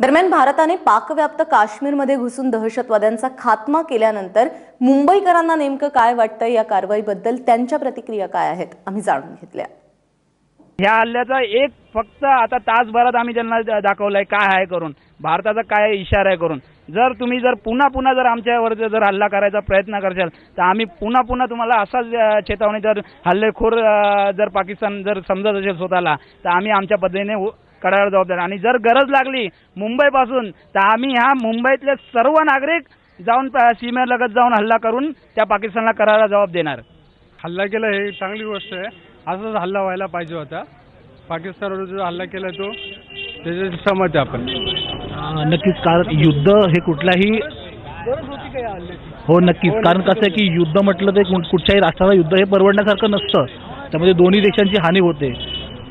दरम्यान भारताने पाकव्याप्त काश्मीरमध्ये घुसून दहशतवाद्यांचा खात्मा केल्यानंतर मुंबईकरांना नेमकं काय वाटतं या कारवाईबद्दल त्यांच्या प्रतिक्रिया काय आहेत आम्ही जाणून घेतल्या। या हल्ल्याचा एक फक्त आता तासभरात आम्ही त्यांना दाखवलाय काय आहे करून, भारताचा काय इशारा आहे करून। जर तुम्ही पुन्हा जर आमच्यावर जर हल्ला करायचा प्रयत्न करशाल तर आम्ही पुन्हा तुम्हाला असाच चेतावणी, जर हल्लेखोर जर पाकिस्तान जर समजत असेल स्वतःला तर आम्ही आमच्या पद्धतीने करायला जबाबदार। आणि जर गरज लागली मुंबईपासून तर आम्ही ह्या मुंबईतले सर्व नागरिक जाऊन सीमेलगत जाऊन हल्ला करून त्या पाकिस्तानला करायला जबाब देणार। हल्ला केला हे चांगली गोष्ट आहे, असाच हल्ला व्हायला पाहिजे होता। पाकिस्तानवर जो हल्ला केला तो त्याच्याशी सहमत आहे आपण। नक्कीच, कारण युद्ध हे कुठलाही हो नक्कीच, कारण कसं आहे की युद्ध म्हटलं तर कुठच्याही राष्ट्राला युद्ध हे परवडण्यासारखं नसतं, त्यामध्ये दोन्ही देशांची हानी होते।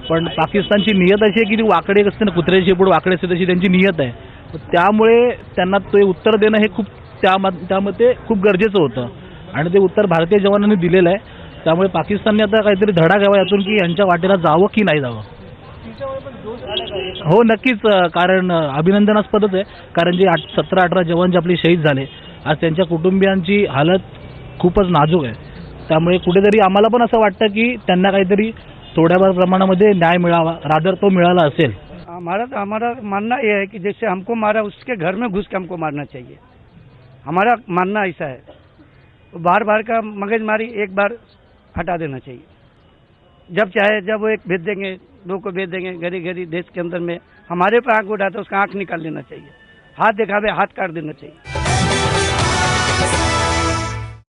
पण पाकिस्तानची नियत अशी आहे की ती वाकडे असते ना, कुत्र्याची शेपूट वाकडे असते तशी त्यांची नियत आहे। त्यामुळे त्यांना ते उत्तर देणं हे खूप त्यामध्ये खूप गरजेचं होतं आणि ते उत्तर भारतीय जवानांनी दिलेलं आहे। त्यामुळे पाकिस्तानने आता काहीतरी धडा घ्यावा यातून की यांच्या वाटेला जावं की नाही जावं। हो नक्कीच, कारण अभिनंदनास्पदच आहे, कारण जे 17-18 जवान जे आपले शहीद झाले आज त्यांच्या कुटुंबियांची हालत खूपच नाजूक आहे। त्यामुळे कुठेतरी आम्हाला पण असं वाटतं की त्यांना काहीतरी थोड्याफार प्रमाणामध्ये न्याय मिळावा, रादर तो मिळाला असेल। हमारा मानना यह है कि जैसे हमको मारा उसके घर में घुस के हमको मारना चाहिए, हमारा मानना ऐसा है। बार का मगजमारी एक बार हटा देना चाहिए। जब चाहे जब वो एक भेज देंगे, दो को भेज देंगे घड़ी देश के अंदर में, हमारे पे आँख उठाते उसका आँख निकाल लेना चाहिए, हाथ दिखावे हाथ काट देना चाहिए।